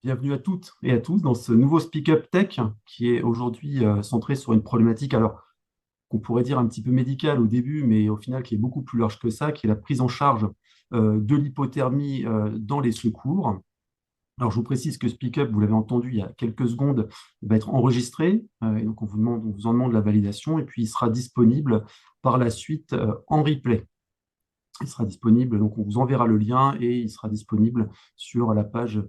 Bienvenue à toutes et à tous dans ce nouveau Speak Up Tech qui est aujourd'hui centré sur une problématique, alors qu'on pourrait dire un petit peu médicale au début, mais au final qui est beaucoup plus large que ça, qui est la prise en charge de l'hypothermie dans les secours. Alors je vous précise que Speak Up, vous l'avez entendu il y a quelques secondes, va être enregistré et donc on vous en demande la validation et puis il sera disponible par la suite en replay. Il sera disponible, donc on vous enverra le lien et il sera disponible sur la page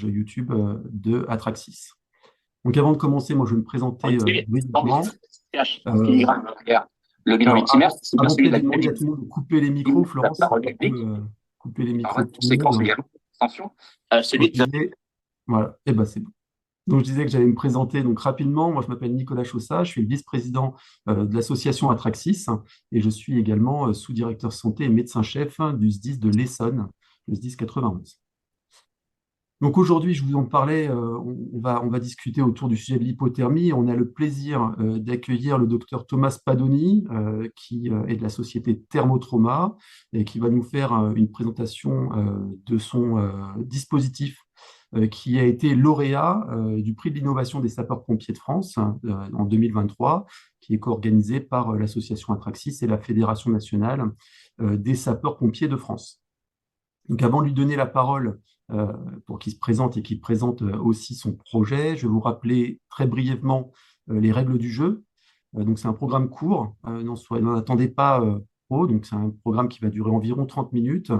YouTube de Atraxis. Donc avant de commencer, moi je vais me présenter brièvement. Euh, Le bilan alors victimaire, c'est bien avant celui de peut-être la de demander à tout le monde de couper les micros, la Florence, si parole tu peux publique. couper les Alors, micros la de tout le conséquence monde. également, attention, Donc, celui je de disais, voilà, et ben c'est bon. Donc, je disais que j'allais me présenter donc rapidement. Moi, je m'appelle Nicolas Chaussat, je suis le vice-président de l'association Atraxis et je suis également sous-directeur santé et médecin-chef du SDIS de l'Essonne, le SDIS 91. Donc aujourd'hui, je vous en parlais, on va discuter autour du sujet de l'hypothermie. On a le plaisir d'accueillir le docteur Thomas Spadoni, qui est de la société Thermotrauma, et qui va nous faire une présentation de son dispositif qui a été lauréat du prix de l'innovation des sapeurs-pompiers de France en 2023, qui est co-organisé par l'association Atraxis et la Fédération nationale des sapeurs-pompiers de France. Donc avant de lui donner la parole euh, pour qu'il se présente et qu'il présente aussi son projet, je vais vous rappeler très brièvement les règles du jeu. Donc c'est un programme court, n'en attendez pas trop, donc c'est un programme qui va durer environ 30 minutes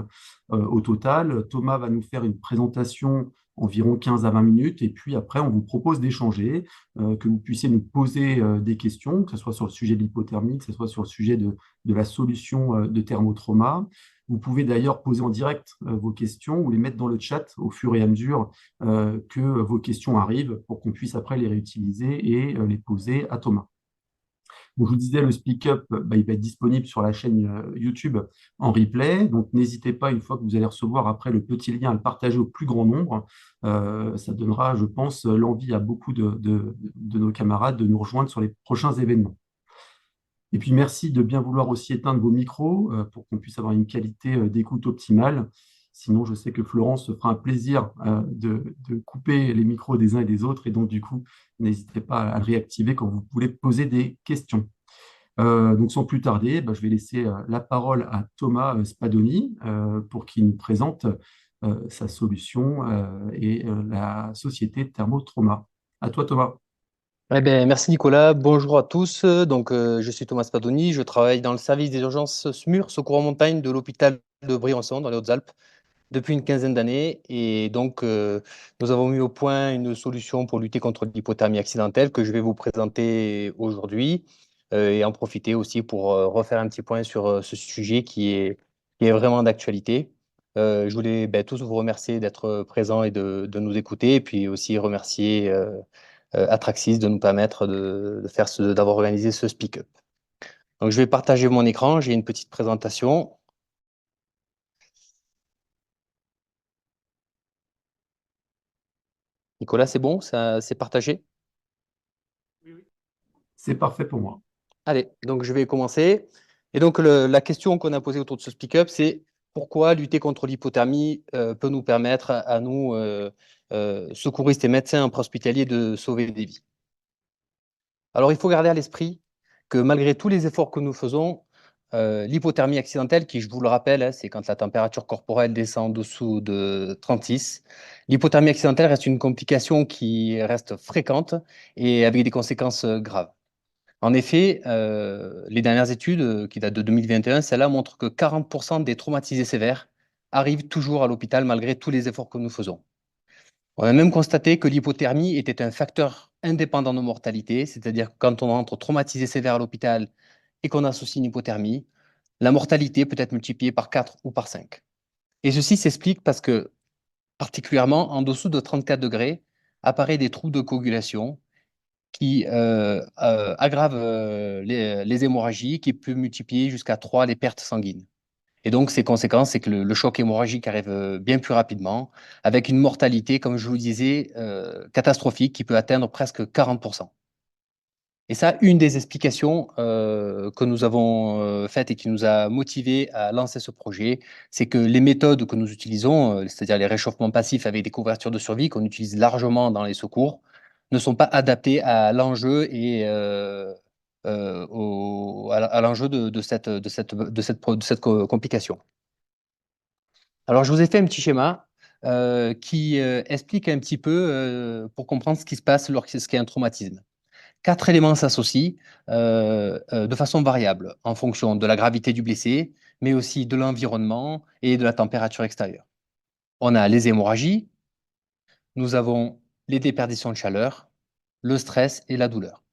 au total. Thomas va nous faire une présentation environ 15 à 20 minutes, et puis après on vous propose d'échanger, que vous puissiez nous poser des questions, que ce soit sur le sujet de l'hypothermie, que ce soit sur le sujet de la solution de thermotrauma. Vous pouvez d'ailleurs poser en direct vos questions ou les mettre dans le chat au fur et à mesure que vos questions arrivent pour qu'on puisse après les réutiliser et les poser à Thomas. Donc, je vous disais, le Speak Up, il va être disponible sur la chaîne YouTube en replay. Donc, n'hésitez pas, une fois que vous allez recevoir après le petit lien, à le partager au plus grand nombre. Ça donnera, je pense, l'envie à beaucoup de nos camarades de nous rejoindre sur les prochains événements. Et puis, merci de bien vouloir aussi éteindre vos micros pour qu'on puisse avoir une qualité d'écoute optimale. Sinon, je sais que Florence se fera un plaisir de couper les micros des uns et des autres. Et donc, du coup, n'hésitez pas à le réactiver quand vous voulez poser des questions. Donc, sans plus tarder, je vais laisser la parole à Thomas Spadoni pour qu'il nous présente sa solution et la société Thermotrauma. À toi, Thomas. Eh bien, merci Nicolas, bonjour à tous. Je suis Thomas Spadoni, je travaille dans le service des urgences SMUR, secours en montagne de l'hôpital de Briançon, dans les Hautes-Alpes, depuis une quinzaine d'années. Nous avons mis au point une solution pour lutter contre l'hypothermie accidentelle que je vais vous présenter aujourd'hui et en profiter aussi pour refaire un petit point sur ce sujet qui est vraiment d'actualité. Je voulais tous vous remercier d'être présents et de nous écouter, et puis aussi remercier Atraxis de nous permettre d'avoir organisé ce Speak Up. Donc, je vais partager mon écran. J'ai une petite présentation. Nicolas, c'est bon? Ça, c'est partagé? C'est parfait pour moi. Allez, donc je vais commencer. Et donc, la question qu'on a posée autour de ce Speak Up, c'est pourquoi lutter contre l'hypothermie peut nous permettre à nous, secouristes et médecins préhospitaliers, de sauver des vies. Alors, il faut garder à l'esprit que malgré tous les efforts que nous faisons, l'hypothermie accidentelle, qui, je vous le rappelle, c'est quand la température corporelle descend en dessous de 36, l'hypothermie accidentelle reste une complication qui reste fréquente et avec des conséquences graves. En effet, les dernières études qui datent de 2021, celles-là montrent que 40% des traumatisés sévères arrivent toujours à l'hôpital malgré tous les efforts que nous faisons. On a même constaté que l'hypothermie était un facteur indépendant de mortalité, c'est-à-dire que quand on entre traumatisé sévère à l'hôpital et qu'on associe une hypothermie, la mortalité peut être multipliée par 4 ou par 5. Et ceci s'explique parce que, particulièrement en dessous de 34 degrés, apparaissent des troubles de coagulation qui aggravent les hémorragies, qui peuvent multiplier jusqu'à 3 les pertes sanguines. Et donc, ces conséquences, c'est que le choc hémorragique arrive bien plus rapidement, avec une mortalité, comme je vous le disais, catastrophique, qui peut atteindre presque 40%. Et ça, une des explications que nous avons faites et qui nous a motivés à lancer ce projet, c'est que les méthodes que nous utilisons, c'est-à-dire les réchauffements passifs avec des couvertures de survie qu'on utilise largement dans les secours, ne sont pas adaptées à l'enjeu et à l'enjeu de cette complication. Alors, je vous ai fait un petit schéma qui explique un petit peu pour comprendre ce qui se passe lorsqu'il y a un traumatisme. 4 éléments s'associent de façon variable en fonction de la gravité du blessé, mais aussi de l'environnement et de la température extérieure. On a les hémorragies, nous avons les déperditions de chaleur, le stress et la douleur.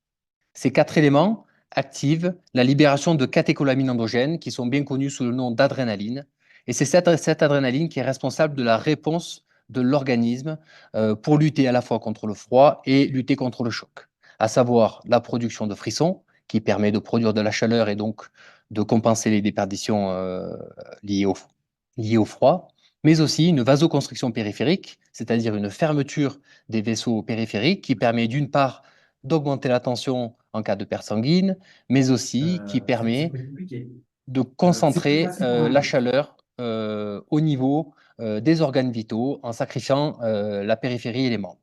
Ces 4 éléments activent la libération de catécholamines endogènes qui sont bien connues sous le nom d'adrénaline. Et c'est cette adrénaline qui est responsable de la réponse de l'organisme pour lutter à la fois contre le froid et lutter contre le choc, à savoir la production de frissons qui permet de produire de la chaleur et donc de compenser les déperditions liées au froid, mais aussi une vasoconstriction périphérique, c'est-à-dire une fermeture des vaisseaux périphériques qui permet d'une part d'augmenter la tension en cas de perte sanguine, mais aussi qui permet de concentrer la chaleur au niveau des organes vitaux en sacrifiant la périphérie et les membres.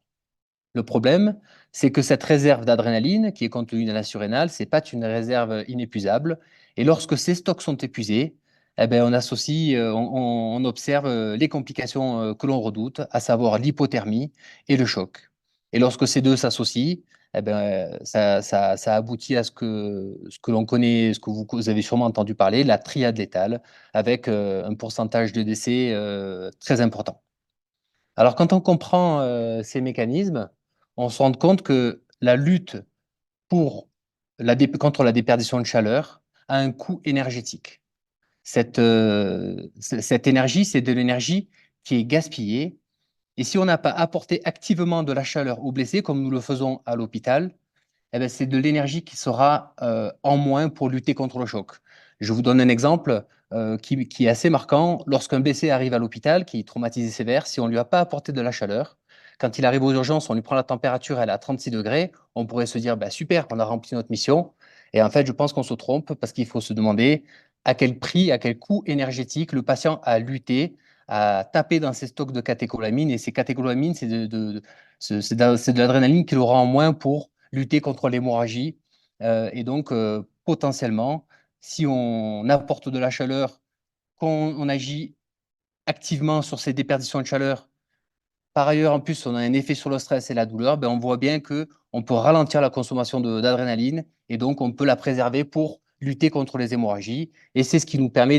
Le problème, c'est que cette réserve d'adrénaline qui est contenue dans la surrénale, ce n'est pas une réserve inépuisable. Et lorsque ces stocks sont épuisés, eh ben, on observe les complications que l'on redoute, à savoir l'hypothermie et le choc. Et lorsque ces deux s'associent, eh ben, ça aboutit à ce que l'on connaît, ce que vous avez sûrement entendu parler, la triade létale, avec un pourcentage de décès très important. Alors, quand on comprend ces mécanismes, on se rend compte que la lutte contre la déperdition de chaleur a un coût énergétique. Cette énergie, c'est de l'énergie qui est gaspillée. Et si on n'a pas apporté activement de la chaleur aux blessés, comme nous le faisons à l'hôpital, eh ben, c'est de l'énergie qui sera en moins pour lutter contre le choc. Je vous donne un exemple qui est assez marquant. Lorsqu'un blessé arrive à l'hôpital, qui est traumatisé sévère, si on ne lui a pas apporté de la chaleur, quand il arrive aux urgences, on lui prend la température, elle est à 36 degrés, on pourrait se dire, bah, super, on a rempli notre mission. Et en fait, je pense qu'on se trompe parce qu'il faut se demander à quel prix, à quel coût énergétique le patient a lutté, à taper dans ses stocks de catécholamines. Et ces catécholamines, c'est de l'adrénaline qu'il aura en moins pour lutter contre l'hémorragie. Et donc, potentiellement, si on apporte de la chaleur, qu'on agit activement sur ces déperditions de chaleur, par ailleurs, en plus, on a un effet sur le stress et la douleur, ben, on voit bien qu'on peut ralentir la consommation d'adrénaline et donc on peut la préserver pour lutter contre les hémorragies. Et c'est ce qui nous permet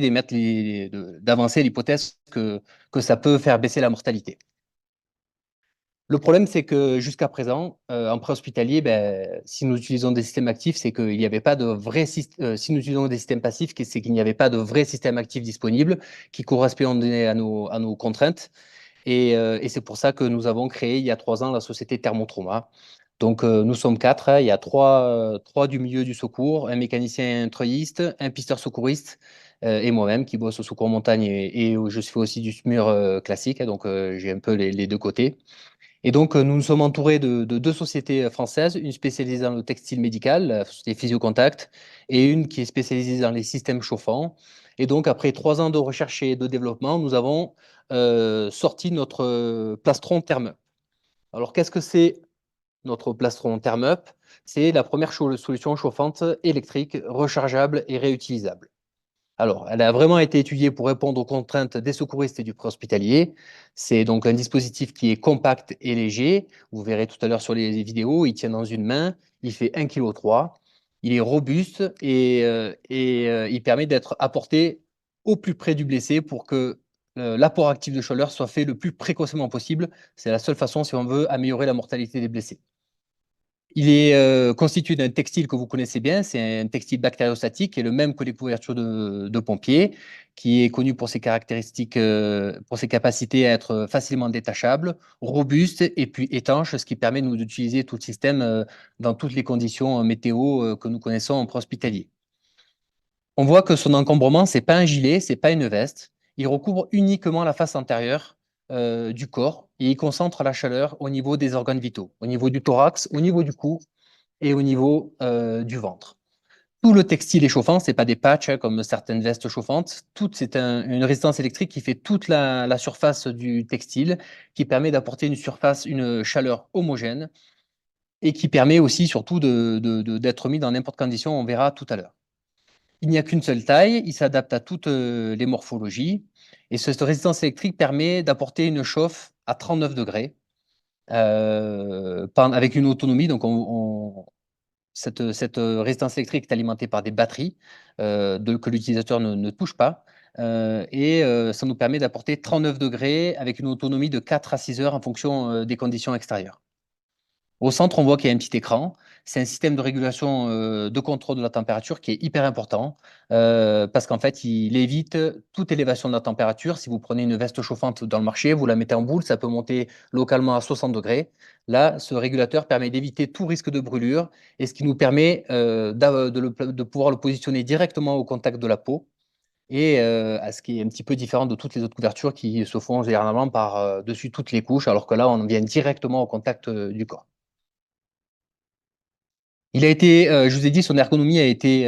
d'avancer l'hypothèse que ça peut faire baisser la mortalité. Le problème, c'est que jusqu'à présent, en préhospitalier, ben, si nous utilisons des systèmes actifs, c'est qu'il n'y avait pas de vrai système. Si nous utilisons des systèmes passifs, c'est qu'il n'y avait pas de vrai système actif disponible qui correspondait à nos contraintes. Et c'est pour ça que nous avons créé il y a 3 ans la société Thermotrauma. Donc, nous sommes 4. Hein. Il y a trois du milieu du secours, un mécanicien treuilliste, un pisteur secouriste et moi-même qui bosse au secours montagne et je fais aussi du SMUR classique. Hein, donc, j'ai un peu les deux côtés. Et donc, nous nous sommes entourés de 2 sociétés françaises, une spécialisée dans le textile médical, la société Physiocontact, et une qui est spécialisée dans les systèmes chauffants. Et donc, après 3 ans de recherche et de développement, nous avons sorti notre plastron ThermUp. Alors, qu'est-ce que c'est notre plastron ThermUp? C'est la première solution chauffante électrique, rechargeable et réutilisable. Alors, elle a vraiment été étudiée pour répondre aux contraintes des secouristes et du préhospitalier. C'est donc un dispositif qui est compact et léger. Vous verrez tout à l'heure sur les vidéos, il tient dans une main, il fait 1,3 kg. Il est robuste et il permet d'être apporté au plus près du blessé pour que l'apport actif de chaleur soit fait le plus précocement possible. C'est la seule façon si on veut améliorer la mortalité des blessés. Il est constitué d'un textile que vous connaissez bien, c'est un textile bactériostatique qui est le même que les couvertures de pompiers, qui est connu pour ses caractéristiques, pour ses capacités à être facilement détachable, robuste et puis étanche, ce qui permet nous d'utiliser tout le système dans toutes les conditions météo que nous connaissons en préhospitalier. On voit que son encombrement, c'est pas un gilet, c'est pas une veste. Il recouvre uniquement la face antérieure du corps et il concentre la chaleur au niveau des organes vitaux, au niveau du thorax, au niveau du cou et au niveau du ventre. Tout le textile est chauffant, ce n'est pas des patchs comme certaines vestes chauffantes. C'est une résistance électrique qui fait toute la surface du textile, qui permet d'apporter une chaleur homogène et qui permet aussi surtout d'être mis dans n'importe quelle condition, on verra tout à l'heure. Il n'y a qu'une seule taille, il s'adapte à toutes les morphologies et cette résistance électrique permet d'apporter une chauffe à 39 degrés avec une autonomie. Donc cette résistance électrique est alimentée par des batteries que l'utilisateur ne touche pas. Ça nous permet d'apporter 39 degrés avec une autonomie de 4 à 6 heures en fonction des conditions extérieures. Au centre, on voit qu'il y a un petit écran. C'est un système de régulation de contrôle de la température qui est hyper important parce qu'en fait, il évite toute élévation de la température. Si vous prenez une veste chauffante dans le marché, vous la mettez en boule, ça peut monter localement à 60 degrés. Là, ce régulateur permet d'éviter tout risque de brûlure et ce qui nous permet de pouvoir le positionner directement au contact de la peau et à ce qui est un petit peu différent de toutes les autres couvertures qui se font généralement par-dessus toutes les couches, alors que là, on vient directement au contact du corps. Je vous ai dit, son ergonomie a été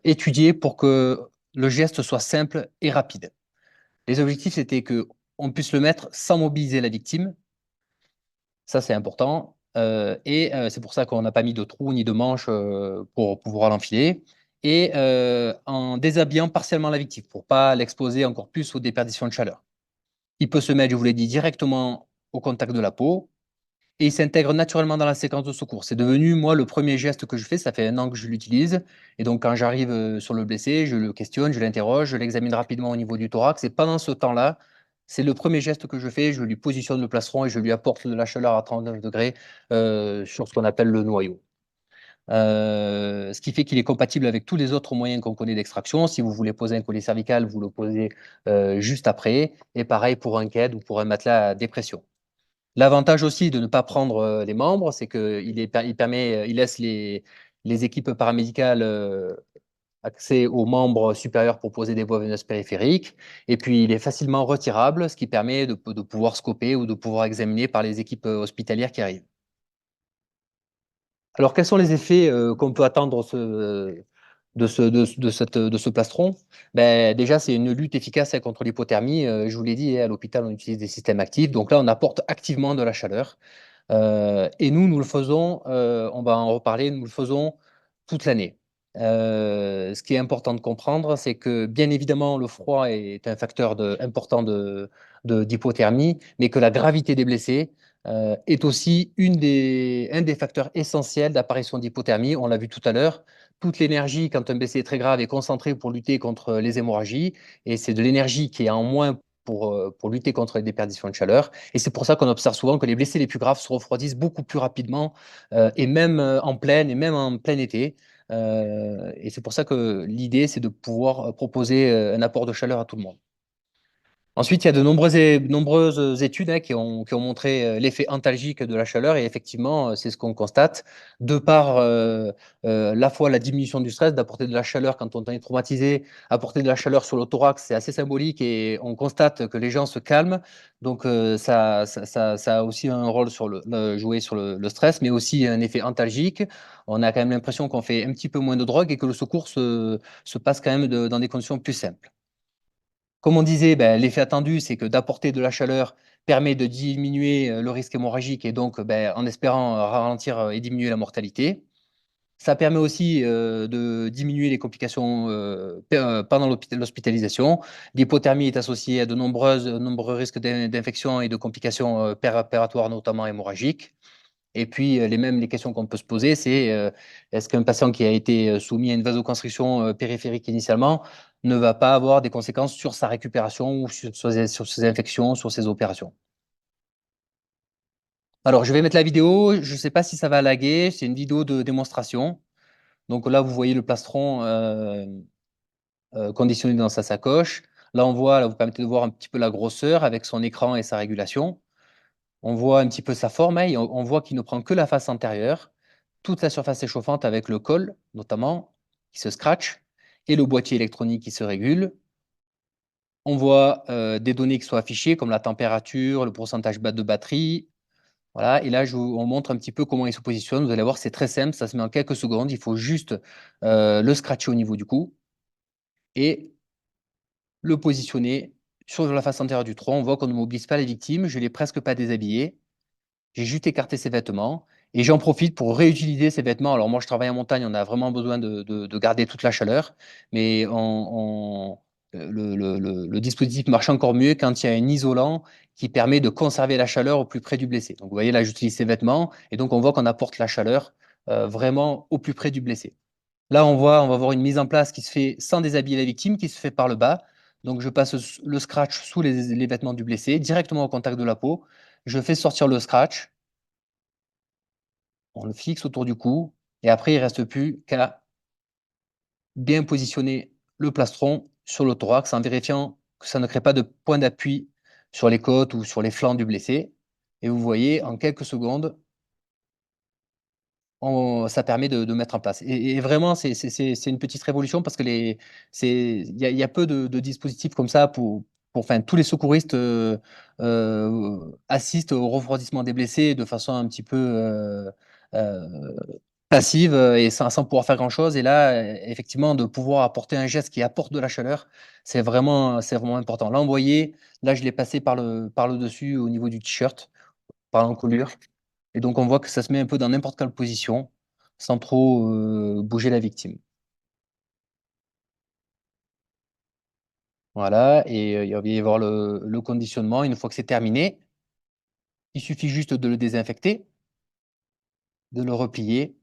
étudiée pour que le geste soit simple et rapide. Les objectifs, c'était qu'on puisse le mettre sans mobiliser la victime. Ça, c'est important. C'est pour ça qu'on n'a pas mis de trou ni de manche pour pouvoir l'enfiler. Et en déshabillant partiellement la victime pour ne pas l'exposer encore plus aux déperditions de chaleur. Il peut se mettre, je vous l'ai dit, directement au contact de la peau et il s'intègre naturellement dans la séquence de secours. C'est devenu, moi, le premier geste que je fais. Ça fait 1 an que je l'utilise. Et donc, quand j'arrive sur le blessé, je le questionne, je l'interroge, je l'examine rapidement au niveau du thorax. Et pendant ce temps-là, c'est le premier geste que je fais. Je lui positionne le plastron et je lui apporte de la chaleur à 39 degrés sur ce qu'on appelle le noyau. Ce qui fait qu'il est compatible avec tous les autres moyens qu'on connaît d'extraction. Si vous voulez poser un collier cervical, vous le posez juste après. Et pareil pour un KED ou pour un matelas à dépression. L'avantage aussi de ne pas prendre les membres, c'est qu'il laisse les équipes paramédicales accès aux membres supérieurs pour poser des voies veineuses périphériques. Et puis, il est facilement retirable, ce qui permet de pouvoir scoper ou de pouvoir examiner par les équipes hospitalières qui arrivent. Alors, quels sont les effets qu'on peut attendre de ce plastron? Déjà, c'est une lutte efficace contre l'hypothermie. Je vous l'ai dit, à l'hôpital, on utilise des systèmes actifs. Donc là, on apporte activement de la chaleur. Et nous le faisons, on va en reparler, nous le faisons toute l'année. Ce qui est important de comprendre, c'est que bien évidemment, le froid est un facteur important d'hypothermie, mais que la gravité des blessés est aussi un des facteurs essentiels d'apparition d'hypothermie. On l'a vu tout à l'heure. Toute l'énergie, quand un blessé est très grave, est concentrée pour lutter contre les hémorragies, et c'est de l'énergie qui est en moins pour lutter contre les déperditions de chaleur. Et c'est pour ça qu'on observe souvent que les blessés les plus graves se refroidissent beaucoup plus rapidement, et même en pleine, et même en plein été. Et c'est pour ça que l'idée, c'est de pouvoir proposer un apport de chaleur à tout le monde. Ensuite, il y a de nombreuses études qui ont montré l'effet antalgique de la chaleur. Et effectivement, c'est ce qu'on constate. De par la fois la diminution du stress, d'apporter de la chaleur quand on est traumatisé, apporter de la chaleur sur le thorax, c'est assez symbolique et on constate que les gens se calment. Donc, ça a aussi un rôle jouer sur le stress, mais aussi un effet antalgique. On a quand même l'impression qu'on fait un petit peu moins de drogue et que le secours se passe quand même dans des conditions plus simples. Comme on disait, l'effet attendu, c'est que d'apporter de la chaleur permet de diminuer le risque hémorragique et donc, en espérant ralentir et diminuer la mortalité. Ça permet aussi de diminuer les complications pendant l'hospitalisation. L'hypothermie est associée à de nombreux risques d'infection et de complications pératoires, notamment hémorragiques. Et puis, les questions qu'on peut se poser, c'est est-ce qu'un patient qui a été soumis à une vasoconstriction périphérique initialement ne va pas avoir des conséquences sur sa récupération ou sur ses infections, sur ses opérations? Alors, je vais mettre la vidéo. Je ne sais pas si ça va laguer. C'est une vidéo de démonstration. Donc là, vous voyez le plastron conditionné dans sa sacoche. Là, vous permettez de voir un petit peu la grosseur avec son écran et sa régulation. On voit un petit peu sa forme, et on voit qu'il ne prend que la face antérieure. Toute la surface est chauffante avec le col, notamment, qui se scratch, et le boîtier électronique qui se régule. On voit des données qui sont affichées, comme la température, le pourcentage de batterie. Voilà, et là, on montre un petit peu comment il se positionne. Vous allez voir, c'est très simple, ça se met en quelques secondes. Il faut juste le scratcher au niveau du cou et le positionner sur la face antérieure du tronc. On voit qu'on ne mobilise pas les victimes. Je ne l'ai presque pas déshabillé. J'ai juste écarté ses vêtements et j'en profite pour réutiliser ces vêtements. Alors moi, je travaille en montagne, on a vraiment besoin de garder toute la chaleur, mais le dispositif marche encore mieux quand il y a un isolant qui permet de conserver la chaleur au plus près du blessé. Donc vous voyez, là, j'utilise ces vêtements et donc on voit qu'on apporte la chaleur vraiment au plus près du blessé. Là, on va voir une mise en place qui se fait sans déshabiller la victime, qui se fait par le bas. Donc je passe le scratch sous les vêtements du blessé, directement au contact de la peau. Je fais sortir le scratch, on le fixe autour du cou, et après, il ne reste plus qu'à bien positionner le plastron sur le thorax en vérifiant que ça ne crée pas de point d'appui sur les côtes ou sur les flancs du blessé. Et vous voyez, en quelques secondes, ça permet de mettre en place. Et vraiment, c'est une petite révolution parce que il y a peu de dispositifs comme ça enfin, tous les secouristes assistent au refroidissement des blessés de façon un petit peu euh, passive et sans pouvoir faire grand-chose. Et là, effectivement, de pouvoir apporter un geste qui apporte de la chaleur, c'est vraiment important. Là, vous voyez, là, je l'ai passé par le dessus au niveau du t-shirt, par l'encolure. Et donc, on voit que ça se met un peu dans n'importe quelle position, sans trop bouger la victime. Voilà, et il va y avoir le conditionnement. Une fois que c'est terminé, il suffit juste de le désinfecter, de le replier.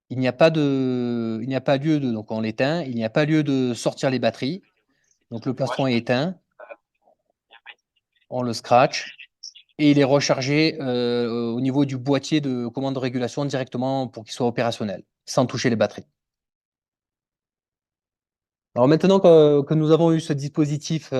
Il n'y a pas lieu de, donc on l'éteint, il n'y a pas lieu de sortir les batteries. Donc le plastron est éteint, on le scratch et il est rechargé au niveau du boîtier de commande de régulation directement pour qu'il soit opérationnel, sans toucher les batteries. Alors maintenant que nous avons eu ce dispositif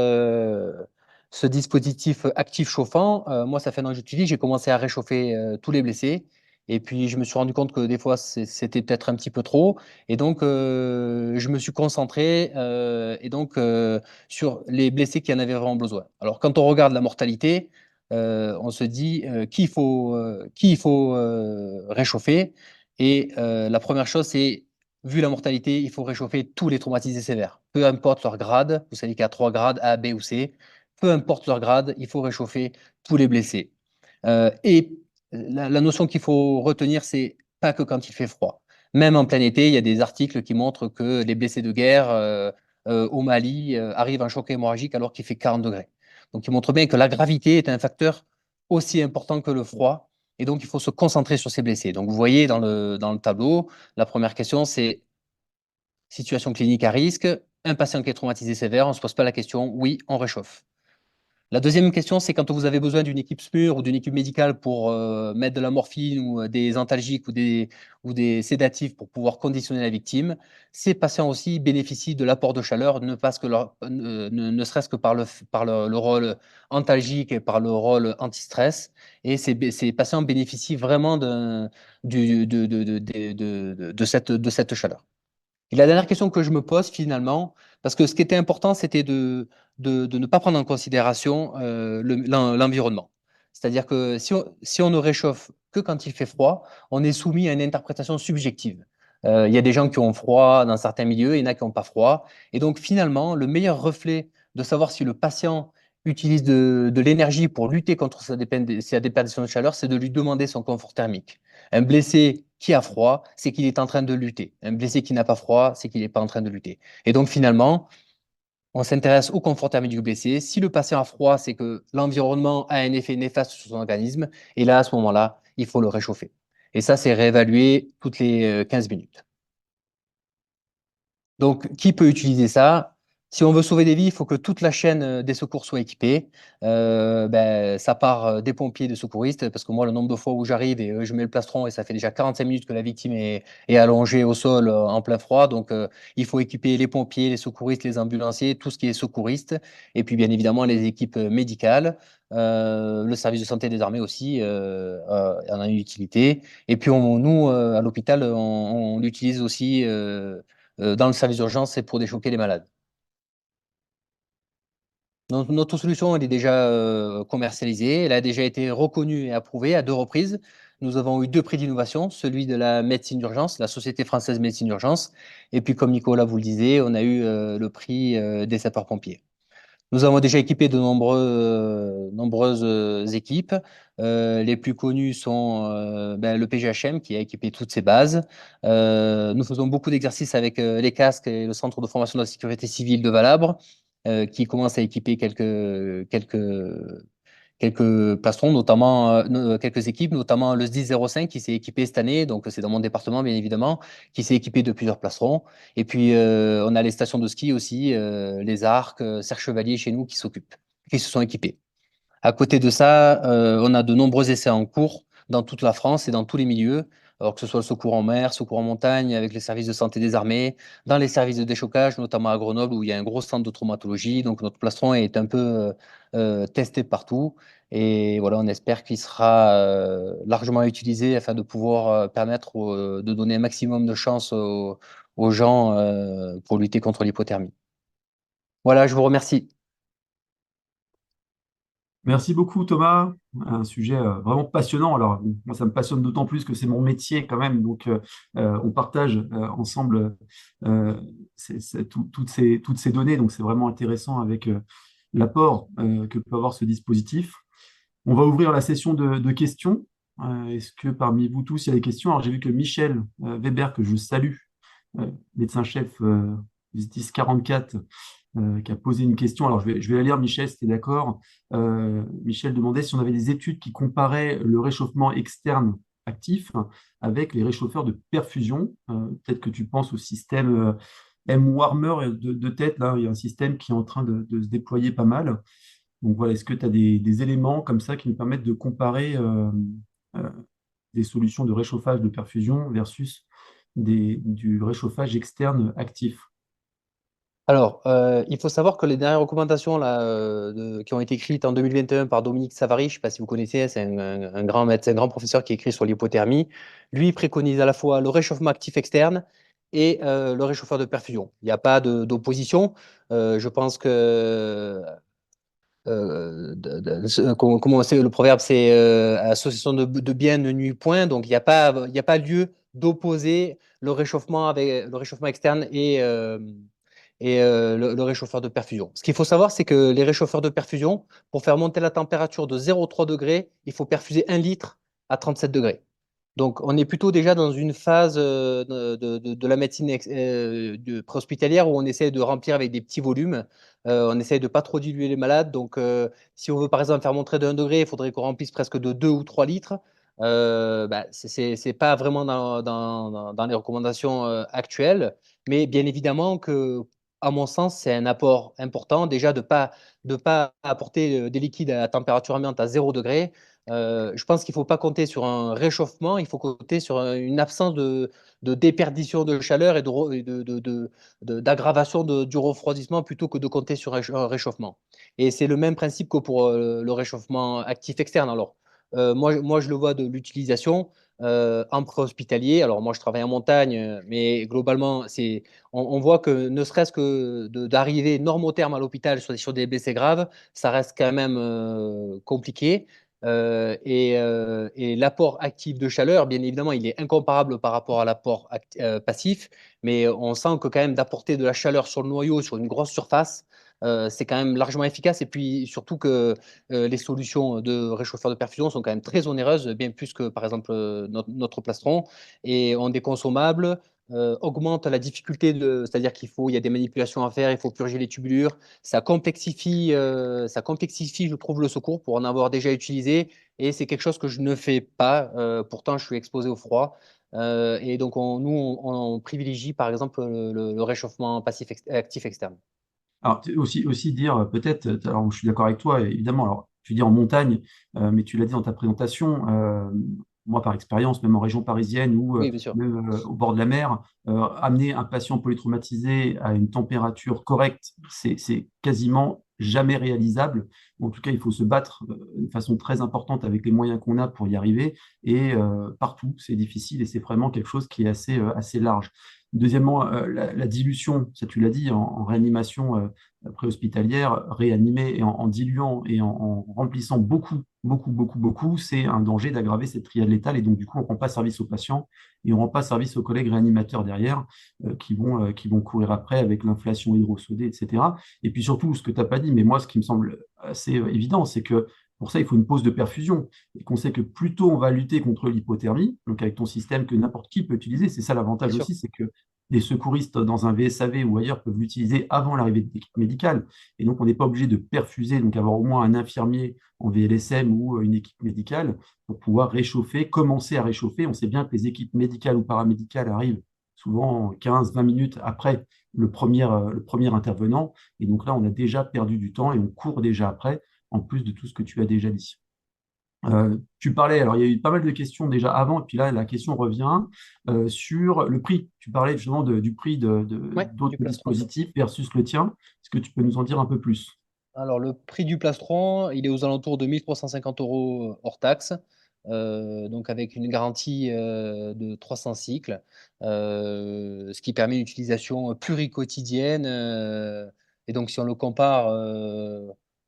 actif chauffant, moi ça fait un an que j'utilise, j'ai commencé à réchauffer tous les blessés. Et puis je me suis rendu compte que des fois c'était peut-être un petit peu trop. Et donc je me suis concentré sur les blessés qui en avaient vraiment besoin. Alors quand on regarde la mortalité, on se dit qui il faut réchauffer. Et la première chose, c'est vu la mortalité, il faut réchauffer tous les traumatisés sévères. Peu importe leur grade, vous savez qu'il y a 3 grades, A, B ou C, peu importe leur grade, il faut réchauffer tous les blessés. Et la notion qu'il faut retenir, c'est pas que quand il fait froid. Même en plein été, il y a des articles qui montrent que les blessés de guerre au Mali arrivent en choc hémorragique alors qu'il fait 40 degrés. Donc, il montre bien que la gravité est un facteur aussi important que le froid. Et donc, il faut se concentrer sur ces blessés. Donc, vous voyez dans le tableau, la première question, c'est situation clinique à risque, un patient qui est traumatisé sévère, on ne se pose pas la question, oui, on réchauffe. La deuxième question, c'est quand vous avez besoin d'une équipe SMUR ou d'une équipe médicale pour mettre de la morphine ou des antalgiques ou des sédatifs pour pouvoir conditionner la victime. Ces patients aussi bénéficient de l'apport de chaleur, ne serait-ce que par le rôle antalgique et par le rôle anti-stress. Et ces patients bénéficient vraiment de cette chaleur. Et la dernière question que je me pose finalement, parce que ce qui était important, c'était de ne pas prendre en considération l'environnement. C'est-à-dire que si on ne réchauffe que quand il fait froid, on est soumis à une interprétation subjective. Il y a des gens qui ont froid dans certains milieux, il y en a qui n'ont pas froid. Et donc finalement, le meilleur reflet de savoir si le patient utilise de l'énergie pour lutter contre sa déperdition de chaleur, c'est de lui demander son confort thermique. Un blessé qui a froid, c'est qu'il est en train de lutter. Un blessé qui n'a pas froid, c'est qu'il n'est pas en train de lutter. Et donc finalement, on s'intéresse au confort thermique du blessé. Si le patient a froid, c'est que l'environnement a un effet néfaste sur son organisme. Et là, à ce moment-là, il faut le réchauffer. Et ça, c'est réévalué toutes les 15 minutes. Donc, qui peut utiliser ça? Si on veut sauver des vies, il faut que toute la chaîne des secours soit équipée. Ça part des pompiers, des secouristes, parce que moi, le nombre de fois où j'arrive et je mets le plastron et ça fait déjà 45 minutes que la victime est allongée au sol en plein froid. Donc, il faut équiper les pompiers, les secouristes, les ambulanciers, tout ce qui est secouriste. Et puis, bien évidemment, les équipes médicales. Le service de santé des armées aussi en a une utilité. Et puis, nous, à l'hôpital, on l'utilise aussi. Dans le service d'urgence, c'est pour déchoquer les malades. Notre solution, elle est déjà commercialisée. Elle a déjà été reconnue et approuvée à 2 reprises. Nous avons eu 2 prix d'innovation, celui de la médecine d'urgence, la Société française médecine d'urgence. Et puis, comme Nicolas vous le disait, on a eu le prix des sapeurs-pompiers. Nous avons déjà équipé de nombreuses équipes. Les plus connues sont le PGHM qui a équipé toutes ses bases. Nous faisons beaucoup d'exercices avec les casques et le Centre de formation de la sécurité civile de Valabre, qui commence à équiper quelques plastrons, notamment quelques équipes, notamment le SDIS 05 qui s'est équipé cette année, donc c'est dans mon département bien évidemment, qui s'est équipé de plusieurs plastrons. Et puis on a les stations de ski aussi, les Arcs, Serre Chevalier chez nous qui se sont équipés. À côté de ça, on a de nombreux essais en cours dans toute la France et dans tous les milieux, alors que ce soit le secours en mer, secours en montagne, avec les services de santé des armées, dans les services de déchocage, notamment à Grenoble, où il y a un gros centre de traumatologie. Donc notre plastron est un peu testé partout. Et voilà, on espère qu'il sera largement utilisé afin de pouvoir permettre de donner un maximum de chance aux gens pour lutter contre l'hypothermie. Voilà, je vous remercie. Merci beaucoup, Thomas. Un sujet vraiment passionnant. Alors, moi, ça me passionne d'autant plus que c'est mon métier quand même. Donc, on partage ensemble toutes ces données. Donc, c'est vraiment intéressant avec l'apport que peut avoir ce dispositif. On va ouvrir la session de questions. Est-ce que parmi vous tous, il y a des questions? Alors, j'ai vu que Michel Weber, que je salue, médecin-chef Visitis 44, qui a posé une question. Alors, je vais la lire, Michel, si tu es d'accord. Michel demandait si on avait des études qui comparaient le réchauffement externe actif avec les réchauffeurs de perfusion. Peut-être que tu penses au système M-Warmer de tête. Là, il y a un système qui est en train de se déployer pas mal. Donc voilà, est-ce que tu as des éléments comme ça qui nous permettent de comparer euh, des solutions de réchauffage de perfusion versus du réchauffage externe actif? Alors, il faut savoir que les dernières recommandations là, qui ont été écrites en 2021 par Dominique Savary, je ne sais pas si vous connaissez, c'est un grand médecin, un grand professeur qui écrit sur l'hypothermie. Lui, il préconise à la fois le réchauffement actif externe et le réchauffeur de perfusion. Il n'y a pas d'opposition. Je pense que comment c'est le proverbe, c'est association de biens ne nuit point. Donc, il y a pas lieu d'opposer le réchauffement externe et le réchauffeur de perfusion. Ce qu'il faut savoir, c'est que les réchauffeurs de perfusion, pour faire monter la température de 0,3 degrés, il faut perfuser 1 litre à 37 degrés. Donc, on est plutôt déjà dans une phase de la médecine préhospitalière où on essaie de remplir avec des petits volumes. On essaie de pas trop diluer les malades. Donc, si on veut par exemple faire monter de 1 degré, il faudrait qu'on remplisse presque de 2 ou 3 litres. C'est pas vraiment dans les recommandations actuelles. Mais bien évidemment que, à mon sens, c'est un apport important déjà de pas apporter des liquides à température ambiante à 0 degré. Je pense qu'il ne faut pas compter sur un réchauffement, il faut compter sur une absence de déperdition de chaleur et d'aggravation du refroidissement plutôt que de compter sur un réchauffement. Et c'est le même principe que pour le réchauffement actif externe. Alors, moi, je le vois de l'utilisation en préhospitalier. Alors, moi, je travaille en montagne, mais globalement, on voit que ne serait-ce que d'arriver normotherme à l'hôpital sur des blessés graves, ça reste quand même compliqué. Et l'apport actif de chaleur, bien évidemment, il est incomparable par rapport à l'apport passif, mais on sent que quand même d'apporter de la chaleur sur le noyau, sur une grosse surface, c'est quand même largement efficace. Et puis surtout que les solutions de réchauffeur de perfusion sont quand même très onéreuses, bien plus que par exemple notre plastron, et ont des consommables. Augmente la difficulté c'est-à-dire il y a des manipulations à faire, il faut purger les tubulures, ça complexifie, je trouve, le secours pour en avoir déjà utilisé. Et c'est quelque chose que je ne fais pas. Pourtant, je suis exposé au froid. Et donc, on privilégie, par exemple, le réchauffement passif actif externe. Alors, aussi dire peut-être, alors je suis d'accord avec toi, évidemment, alors tu dis en montagne, mais tu l'as dit dans ta présentation, moi par expérience, même en région parisienne ou Oui, bien sûr. même au bord de la mer, amener un patient polytraumatisé à une température correcte, c'est quasiment jamais réalisable. En tout cas, il faut se battre de façon très importante avec les moyens qu'on a pour y arriver, et partout, c'est difficile et c'est vraiment quelque chose qui est assez large. Deuxièmement, la dilution, ça tu l'as dit, en réanimation préhospitalière, réanimer et en diluant et en remplissant beaucoup, c'est un danger d'aggraver cette triade létale. Et donc, du coup, on ne rend pas service aux patients et on ne rend pas service aux collègues réanimateurs derrière qui vont courir après avec l'inflation hydrosodée, etc. Et puis surtout, ce que tu n'as pas dit, mais moi, ce qui me semble assez évident, c'est que pour ça, il faut une pause de perfusion. Et qu'on sait que plus tôt on va lutter contre l'hypothermie, donc avec ton système que n'importe qui peut utiliser, c'est ça Bien l'avantage sûr. aussi, c'est que les secouristes dans un VSAV ou ailleurs peuvent l'utiliser avant l'arrivée de l'équipe médicale. Et donc, on n'est pas obligé de perfuser, donc avoir au moins un infirmier en VLSM ou une équipe médicale pour pouvoir réchauffer, commencer à réchauffer. On sait bien que les équipes médicales ou paramédicales arrivent souvent 15-20 minutes après le premier intervenant. Et donc là, on a déjà perdu du temps et on court déjà après, en plus de tout ce que tu as déjà dit. Tu parlais, alors il y a eu pas mal de questions déjà avant, et puis là, la question revient sur le prix. Tu parlais justement du prix Ouais, d'autres du plastron. dispositifs versus le tien. Est-ce que tu peux nous en dire un peu plus? Alors, le prix du plastron, il est aux alentours de 1 350 € hors taxe, donc avec une garantie de 300 cycles, ce qui permet une utilisation pluriquotidienne. Et donc, si on le compare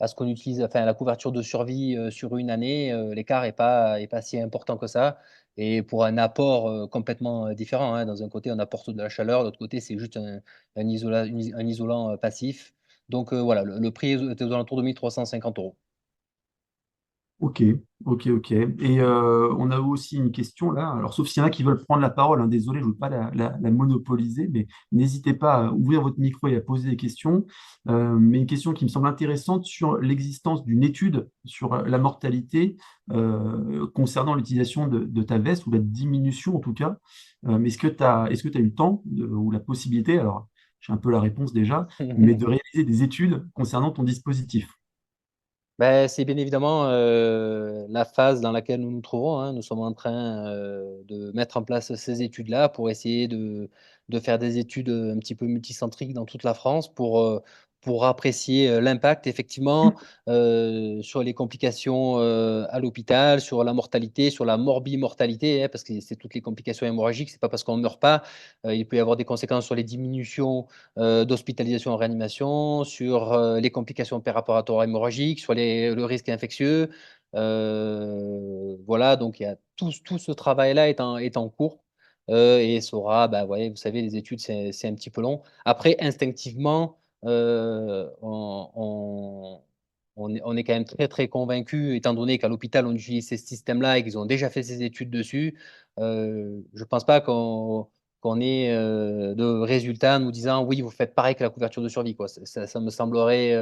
à ce qu'on utilise, enfin, à la couverture de survie sur une année, l'écart est pas si important que ça. Et pour un apport complètement différent, hein. Dans un côté, on apporte de la chaleur, de l'autre côté, c'est juste un isolant passif. Donc voilà, le prix était aux alentours de 1 350 €. Ok, ok. Et on a aussi une question là. Alors, sauf s'il y en a qui veulent prendre la parole, hein, désolé, je ne veux pas la monopoliser, mais n'hésitez pas à ouvrir votre micro et à poser des questions. Mais une question qui me semble intéressante sur l'existence d'une étude sur la mortalité concernant l'utilisation de ta veste ou la diminution en tout cas. Mais est-ce que tu as eu le temps ou la possibilité, alors j'ai un peu la réponse déjà, mais de réaliser des études concernant ton dispositif? Ben, c'est bien évidemment la phase dans laquelle nous nous trouvons, hein. Nous sommes en train de mettre en place ces études-là pour essayer de faire des études un petit peu multicentriques dans toute la France pour apprécier l'impact effectivement sur les complications à l'hôpital, sur la mortalité, sur la morbimortalité, hein, parce que c'est toutes les complications hémorragiques. C'est pas parce qu'on ne meurt pas, il peut y avoir des conséquences sur les diminutions d'hospitalisation en réanimation, sur les complications périopératoires hémorragiques, sur le risque infectieux. Voilà, donc il y a tout ce travail-là est en cours. Et ça aura, bah, ouais, vous savez, les études, c'est un petit peu long. Après, instinctivement, on est quand même très, très convaincu, étant donné qu'à l'hôpital, on utilise ces systèmes-là et qu'ils ont déjà fait ces études dessus. Je ne pense pas qu'on ait de résultats nous disant oui, vous faites pareil que la couverture de survie, quoi. Ça me semblerait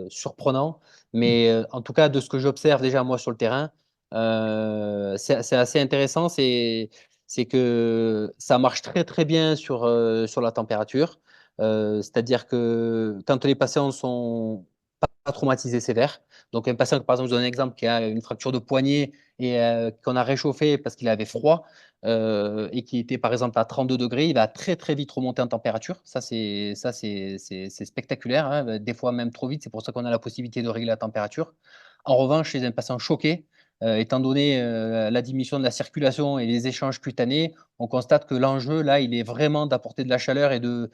surprenant. Mais en tout cas, de ce que j'observe déjà moi sur le terrain, c'est assez intéressant. C'est que ça marche très très bien sur la température. C'est-à-dire que quand les patients sont pas traumatisés sévères, donc un patient, par exemple, je donne un exemple, qui a une fracture de poignet et qu'on a réchauffé parce qu'il avait froid et qui était par exemple à 32 degrés, il va très très vite remonter en température. C'est spectaculaire, hein, des fois même trop vite. C'est pour ça qu'on a la possibilité de régler la température. En revanche, chez un patient choqué, étant donné la diminution de la circulation et les échanges cutanés, on constate que l'enjeu là, il est vraiment d'apporter de la chaleur et de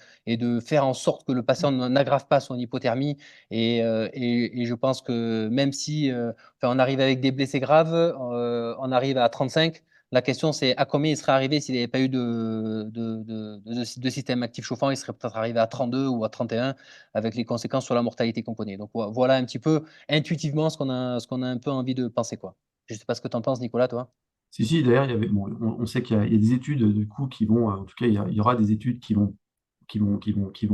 faire en sorte que le patient n'aggrave pas son hypothermie. Et je pense que même si enfin, on arrive avec des blessés graves, on arrive à 35. La question, c'est à combien il serait arrivé s'il n'y avait pas eu de système actif chauffant. Il serait peut-être arrivé à 32 ou à 31 avec les conséquences sur la mortalité qu'on connaît. Donc voilà un petit peu intuitivement ce qu'on a un peu envie de penser, quoi. Je ne sais pas ce que tu en penses, Nicolas, toi. Si, d'ailleurs, bon, on sait qu'il y a des études du coup qui vont, en tout cas, il y aura des études qui vont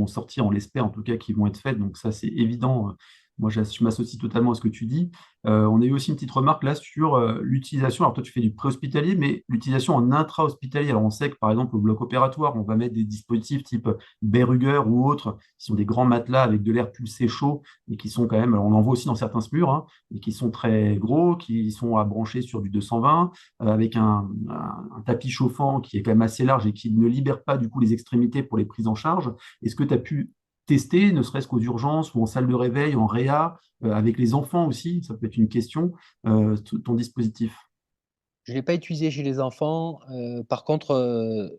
sortir, on l'espère en tout cas, qui vont être faites. Donc ça, c'est évident. Moi, je m'associe totalement à ce que tu dis. On a eu aussi une petite remarque là sur l'utilisation. Alors toi, tu fais du préhospitalier, mais l'utilisation en intra-hospitalier. Alors on sait que par exemple, au bloc opératoire, on va mettre des dispositifs type Behruger ou autres, qui sont des grands matelas avec de l'air pulsé chaud et qui sont quand même, alors on en voit aussi dans certains SMUR, hein, et qui sont très gros, qui sont à brancher sur du 220, avec un tapis chauffant qui est quand même assez large et qui ne libère pas du coup les extrémités pour les prises en charge. Est-ce que tu as pu tester, ne serait-ce qu'aux urgences ou en salle de réveil, en réa, avec les enfants aussi, ça peut être une question, ton dispositif? Je ne l'ai pas utilisé chez les enfants. Par contre,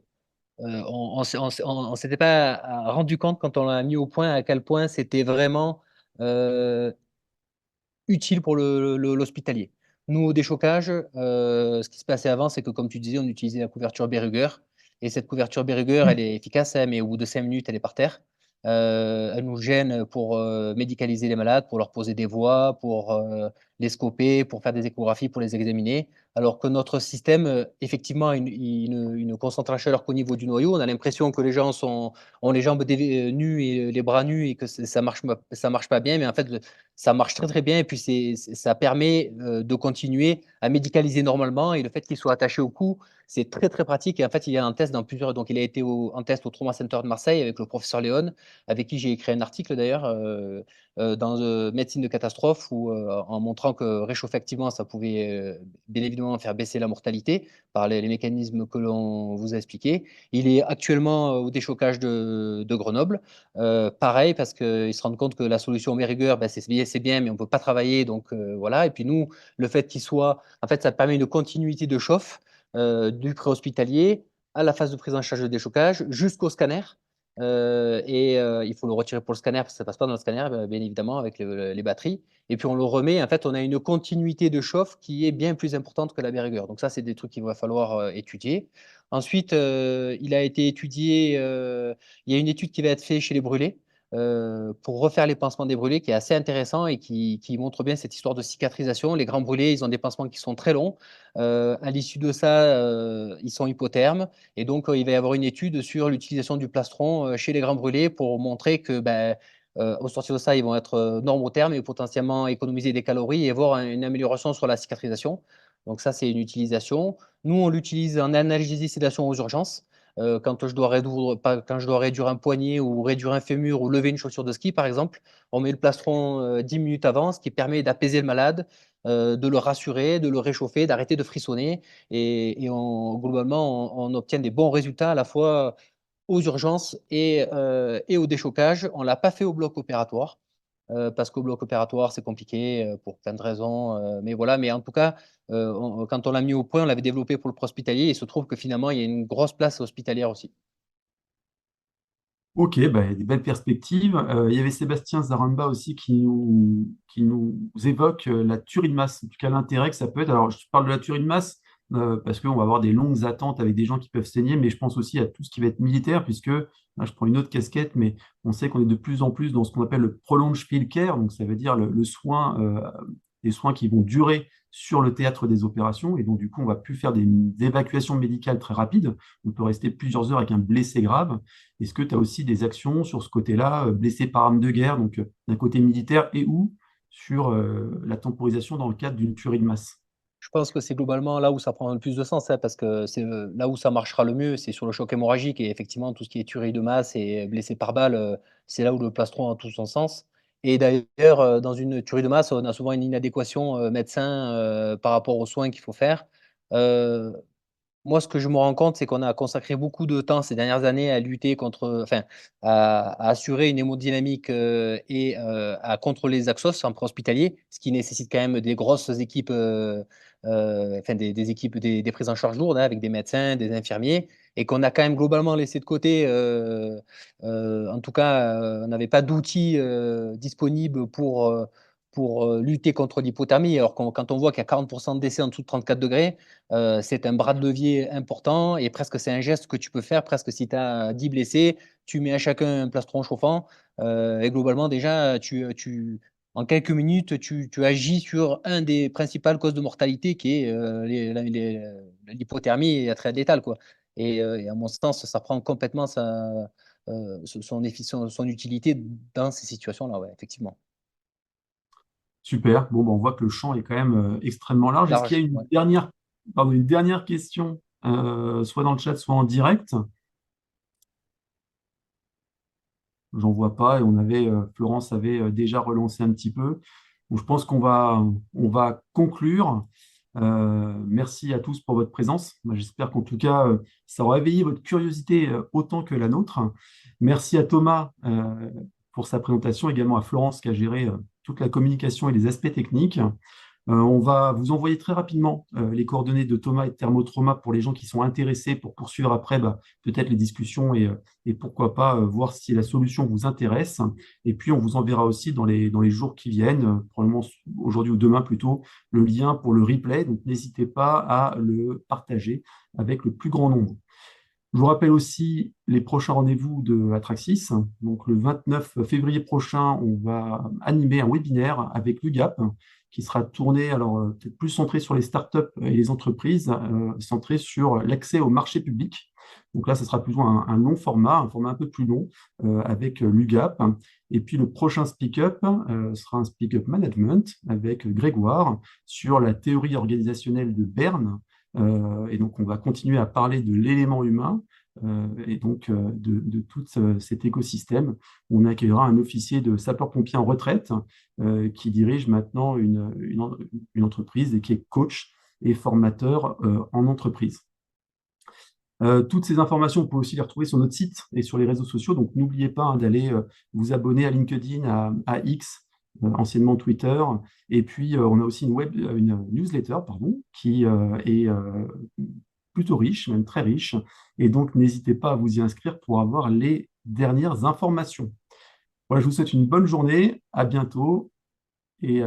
on s'était pas rendu compte quand on l'a mis au point à quel point c'était vraiment utile pour l'hospitalier. Nous, au déchocage, ce qui se passait avant, c'est que, comme tu disais, on utilisait la couverture Berruger. Et cette couverture Berruger, elle est efficace, hein, mais au bout de 5 minutes, elle est par terre. Elle nous gêne pour médicaliser les malades, pour leur poser des voix, pour les scoper, pour faire des échographies, pour les examiner. Alors que notre système, effectivement, a une concentration chaleur qu'au niveau du noyau. On a l'impression que les gens ont les jambes nues et les bras nus et que ça marche pas bien. Mais en fait, ça marche très très bien et puis ça permet de continuer à médicaliser normalement et le fait qu'il soit attaché au cou, c'est très très pratique. Et en fait, il y a un test dans plusieurs, donc il a été en test au Trauma Center de Marseille avec le professeur Léon, avec qui j'ai écrit un article d'ailleurs dans Médecine de catastrophe en montrant que réchauffer activement, ça pouvait bien évidemment faire baisser la mortalité par les mécanismes que l'on vous a expliqués. Il est actuellement au déchocage de Grenoble. Pareil, parce qu'ils se rendent compte que la solution Merigueur, ben, c'est bien, mais on ne peut pas travailler. Donc voilà. Et puis nous, le fait qu'il soit, en fait, ça permet une continuité de chauffe du préhospitalier à la phase de prise en charge de déchocage jusqu'au scanner. Il faut le retirer pour le scanner parce que ça ne passe pas dans le scanner, bien évidemment, avec les batteries. Et puis on le remet. En fait, on a une continuité de chauffe qui est bien plus importante que la Berger. Donc ça, c'est des trucs qu'il va falloir étudier. Ensuite, il a été étudié. Il y a une étude qui va être faite chez les brûlés pour refaire les pansements des brûlés, qui est assez intéressant et qui montre bien cette histoire de cicatrisation. Les grands brûlés, ils ont des pansements qui sont très longs. À l'issue de ça, ils sont hypothermes. Et donc, il va y avoir une étude sur l'utilisation du plastron chez les grands brûlés pour montrer que au sortir de ça, ils vont être normothermes et potentiellement économiser des calories et avoir une amélioration sur la cicatrisation. Donc ça, c'est une utilisation. Nous, on l'utilise en analgésie-sédation aux urgences. Quand je dois réduire un poignet ou réduire un fémur ou lever une chaussure de ski, par exemple, on met le plastron 10 minutes avant, ce qui permet d'apaiser le malade, de le rassurer, de le réchauffer, d'arrêter de frissonner. Globalement, on obtient des bons résultats à la fois aux urgences et au déchocage. On ne l'a pas fait au bloc opératoire parce qu'au bloc opératoire, c'est compliqué pour plein de raisons. Mais voilà, mais en tout cas, quand on l'a mis au point, on l'avait développé pour le préhospitalier. Il se trouve que finalement, il y a une grosse place hospitalière aussi. Ok, bah, il y a des belles perspectives. Il y avait Sébastien Zaramba aussi qui nous évoque la tuerie de masse, en tout cas l'intérêt que ça peut être. Alors, je parle de la tuerie de masse parce qu'on va avoir des longues attentes avec des gens qui peuvent saigner, mais je pense aussi à tout ce qui va être militaire, puisque là, je prends une autre casquette, mais on sait qu'on est de plus en plus dans ce qu'on appelle le prolonged field care, donc ça veut dire le soin, des soins qui vont durer sur le théâtre des opérations, et donc du coup, on va plus faire des évacuations médicales très rapides. On peut rester plusieurs heures avec un blessé grave. Est-ce que tu as aussi des actions sur ce côté-là, blessé par arme de guerre, donc d'un côté militaire et ou sur la temporisation dans le cadre d'une tuerie de masse? Je pense que c'est globalement là où ça prend le plus de sens, hein, parce que c'est là où ça marchera le mieux, c'est sur le choc hémorragique. Et effectivement, tout ce qui est tuerie de masse et blessé par balle, c'est là où le plastron a tout son sens. Et d'ailleurs, dans une tuerie de masse, on a souvent une inadéquation médecin par rapport aux soins qu'il faut faire. Euh, Moi, ce que je me rends compte, c'est qu'on a consacré beaucoup de temps ces dernières années à lutter enfin, à assurer une hémodynamique et à contrôler les axos en préhospitalier, ce qui nécessite quand même des grosses équipes, enfin des équipes, des prises en charge lourdes hein, avec des médecins, des infirmiers, et qu'on a quand même globalement laissé de côté. En tout cas, on n'avait pas d'outils disponibles pour lutter contre l'hypothermie. Alors quand on voit qu'il y a 40% de décès en dessous de 34 degrés, c'est un bras de levier important et presque c'est un geste que tu peux faire presque si tu as 10 blessés, tu mets à chacun un plastron chauffant et globalement déjà en quelques minutes tu agis sur un des principales causes de mortalité qui est l'hypothermie à très létale quoi. Et à mon sens ça prend complètement son utilité dans ces situations-là, ouais, effectivement. Super. Bon, ben, on voit que le champ est quand même extrêmement large. Est-ce qu'il y Large, a une ouais. dernière, pardon, une dernière question, soit dans le chat, soit en direct? J'en vois pas. Et Florence avait déjà relancé un petit peu. Donc, je pense qu'on va conclure. Merci à tous pour votre présence. Moi, j'espère qu'en tout cas, ça aura éveillé votre curiosité autant que la nôtre. Merci à Thomas pour sa présentation, également à Florence qui a géré toute la communication et les aspects techniques. On va vous envoyer très rapidement les coordonnées de Thomas et de Thermotrauma pour les gens qui sont intéressés pour poursuivre après peut-être les discussions et pourquoi pas voir si la solution vous intéresse. Et puis, on vous enverra aussi dans les jours qui viennent, probablement aujourd'hui ou demain plutôt, le lien pour le replay. Donc, n'hésitez pas à le partager avec le plus grand nombre. Je vous rappelle aussi les prochains rendez-vous de Atraxis. Donc, le 29 février prochain, on va animer un webinaire avec l'UGAP qui sera tourné, alors peut-être plus centré sur les startups et les entreprises, centré sur l'accès au marché public. Donc là, ce sera plutôt un long format, un format un peu plus long avec l'UGAP. Et puis le prochain Speak-up sera un Speak-up Management avec Grégoire sur la théorie organisationnelle de Berne. Et donc, on va continuer à parler de l'élément humain et donc de tout cet écosystème. On accueillera un officier de sapeur-pompier en retraite qui dirige maintenant une entreprise et qui est coach et formateur en entreprise. Toutes ces informations, vous pouvez aussi les retrouver sur notre site et sur les réseaux sociaux. Donc, n'oubliez pas d'aller vous abonner à LinkedIn, à X, anciennement Twitter. Et puis, on a aussi une newsletter pardon, qui est plutôt riche, même très riche. Et donc, n'hésitez pas à vous y inscrire pour avoir les dernières informations. Voilà, je vous souhaite une bonne journée. À bientôt et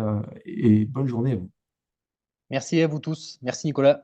bonne journée à vous. Merci à vous tous. Merci Nicolas.